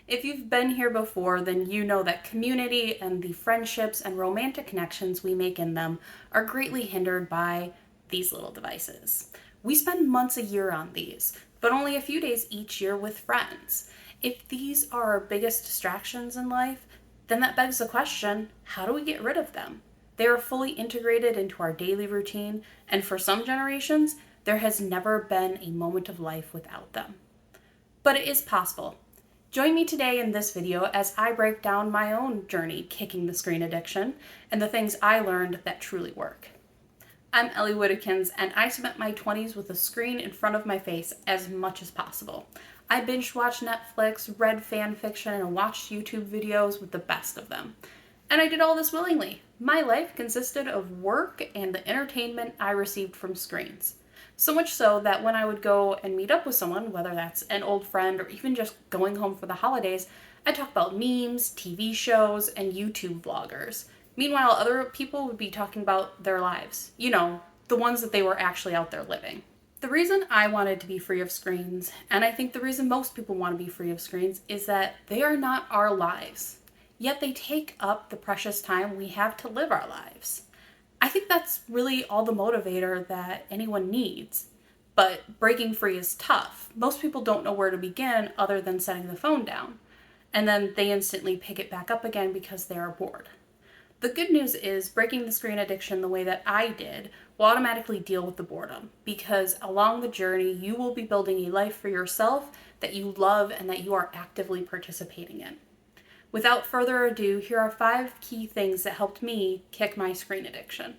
If you've been here before, then you know that community and the friendships and romantic connections we make in them are greatly hindered by these little devices. We spend months a year on these, but only a few days each year with friends. If these are our biggest distractions in life, then that begs the question, how do we get rid of them? They are fully integrated into our daily routine, and for some generations, there has never been a moment of life without them. But it is possible. Join me today in this video as I break down my own journey kicking the screen addiction and the things I learned that truly work. I'm Ellie Whittekins, and I spent my 20s with a screen in front of my face as much as possible. I binge watched Netflix, read fan fiction, and watched YouTube videos with the best of them. And I did all this willingly. My life consisted of work and the entertainment I received from screens. So much so that when I would go and meet up with someone, whether that's an old friend or even just going home for the holidays, I'd talk about memes, TV shows, and YouTube vloggers. Meanwhile, other people would be talking about their lives. You know, the ones that they were actually out there living. The reason I wanted to be free of screens, and I think the reason most people want to be free of screens, is that they are not our lives. Yet they take up the precious time we have to live our lives. I think that's really all the motivator that anyone needs. But breaking free is tough. Most people don't know where to begin other than setting the phone down. And then they instantly pick it back up again because they are bored. The good news is breaking the screen addiction the way that I did will automatically deal with the boredom, because along the journey you will be building a life for yourself that you love and that you are actively participating in. Without further ado, here are 5 key things that helped me kick my screen addiction.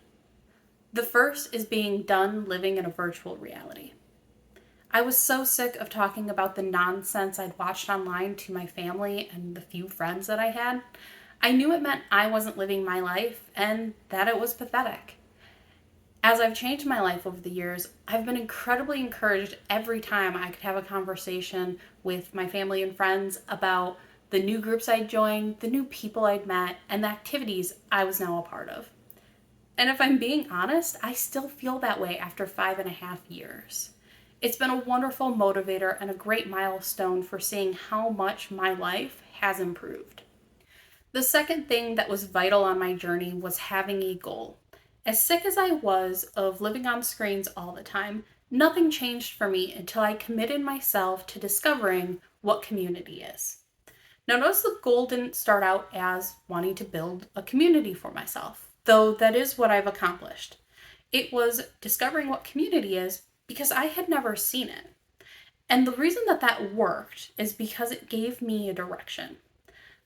The first is being done living in a virtual reality. I was so sick of talking about the nonsense I'd watched online to my family and the few friends that I had. I knew it meant I wasn't living my life and that it was pathetic. As I've changed my life over the years, I've been incredibly encouraged every time I could have a conversation with my family and friends about the new groups I'd joined, the new people I'd met, and the activities I was now a part of. And if I'm being honest, I still feel that way after 5.5 years. It's been a wonderful motivator and a great milestone for seeing how much my life has improved. The second thing that was vital on my journey was having a goal. As sick as I was of living on screens all the time, nothing changed for me until I committed myself to discovering what community is. Now, notice the goal didn't start out as wanting to build a community for myself, though that is what I've accomplished. It was discovering what community is because I had never seen it. And the reason that that worked is because it gave me a direction.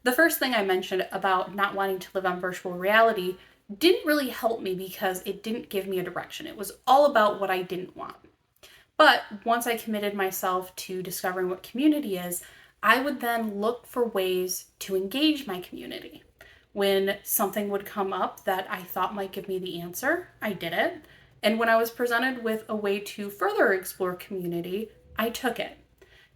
The first thing I mentioned about not wanting to live on virtual reality didn't really help me because it didn't give me a direction. It was all about what I didn't want. But once I committed myself to discovering what community is, I would then look for ways to engage my community. When something would come up that I thought might give me the answer, I did it. And when I was presented with a way to further explore community, I took it.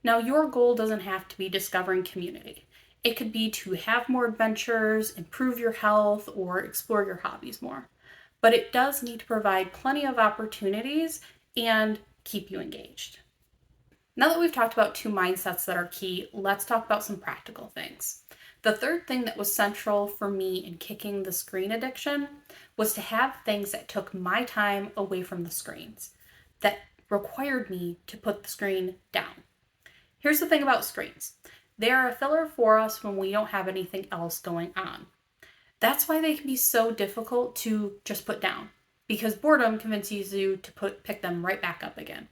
Now, your goal doesn't have to be discovering community. It could be to have more adventures, improve your health, or explore your hobbies more. But it does need to provide plenty of opportunities and keep you engaged. Now that we've talked about 2 mindsets that are key, let's talk about some practical things. The third thing that was central for me in kicking the screen addiction was to have things that took my time away from the screens, that required me to put the screen down. Here's the thing about screens. They are a filler for us when we don't have anything else going on. That's why they can be so difficult to just put down, because boredom convinces you to pick them right back up again.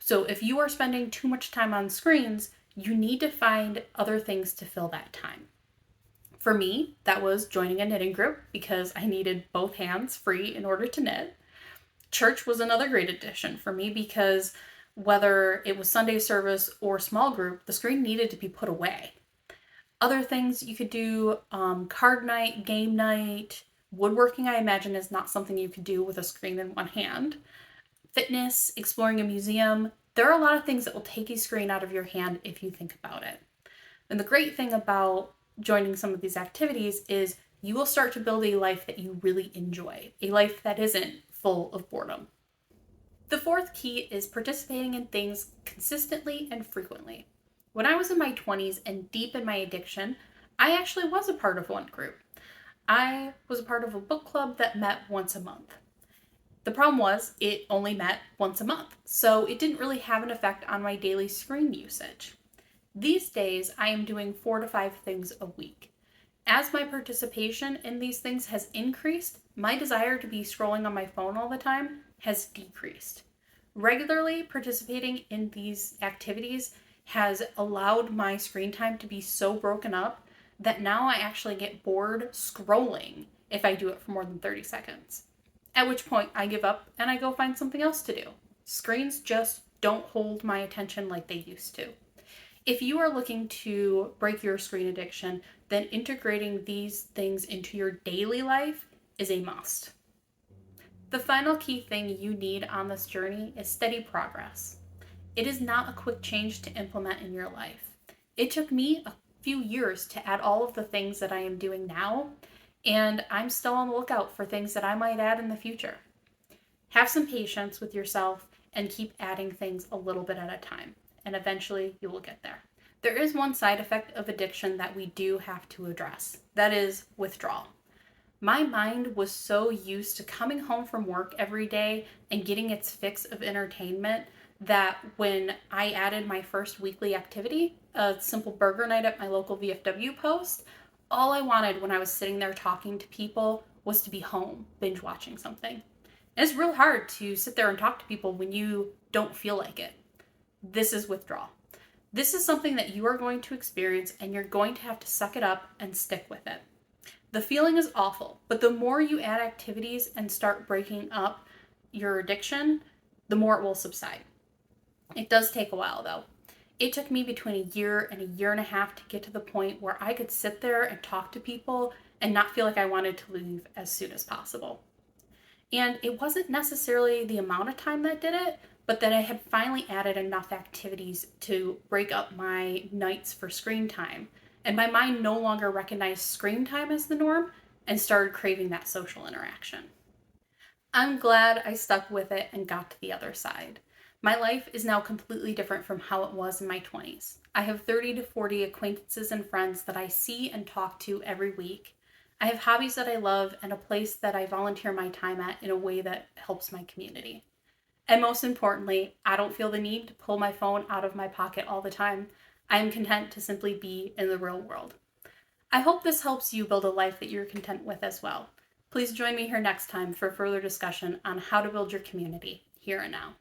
So if you are spending too much time on screens, you need to find other things to fill that time. For me, that was joining a knitting group because I needed both hands free in order to knit. Church was another great addition for me because whether it was Sunday service or small group, the screen needed to be put away. Other things you could do, card night, game night, woodworking, I imagine is not something you could do with a screen in one hand. Fitness, exploring a museum. There are a lot of things that will take a screen out of your hand if you think about it. And the great thing about joining some of these activities is you will start to build a life that you really enjoy, a life that isn't full of boredom. The fourth key is participating in things consistently and frequently. When I was in my 20s and deep in my addiction, I actually was a part of one group. I was a part of a book club that met once a month. The problem was it only met once a month, so it didn't really have an effect on my daily screen usage. These days, I am doing 4 to 5 things a week. As my participation in these things has increased, my desire to be scrolling on my phone all the time has decreased. Regularly participating in these activities has allowed my screen time to be so broken up that now I actually get bored scrolling if I do it for more than 30 seconds. At which point I give up and I go find something else to do. Screens just don't hold my attention like they used to. If you are looking to break your screen addiction, then integrating these things into your daily life is a must. The final key thing you need on this journey is steady progress. It is not a quick change to implement in your life. It took me a few years to add all of the things that I am doing now, and I'm still on the lookout for things that I might add in the future. Have some patience with yourself and keep adding things a little bit at a time, and eventually you will get there. There is one side effect of addiction that we do have to address. That is withdrawal. My mind was so used to coming home from work every day and getting its fix of entertainment that when I added my first weekly activity, a simple burger night at my local VFW post, all I wanted when I was sitting there talking to people was to be home, binge watching something. And it's real hard to sit there and talk to people when you don't feel like it. This is withdrawal. This is something that you are going to experience, and you're going to have to suck it up and stick with it. The feeling is awful, but the more you add activities and start breaking up your addiction, the more it will subside. It does take a while though. It took me between a year and a year and a half to get to the point where I could sit there and talk to people and not feel like I wanted to leave as soon as possible. And it wasn't necessarily the amount of time that did it, but that I had finally added enough activities to break up my nights for screen time. And my mind no longer recognized screen time as the norm and started craving that social interaction. I'm glad I stuck with it and got to the other side. My life is now completely different from how it was in my 20s. I have 30 to 40 acquaintances and friends that I see and talk to every week. I have hobbies that I love and a place that I volunteer my time at in a way that helps my community. And most importantly, I don't feel the need to pull my phone out of my pocket all the time. I am content to simply be in the real world. I hope this helps you build a life that you're content with as well. Please join me here next time for further discussion on how to build your community here and now.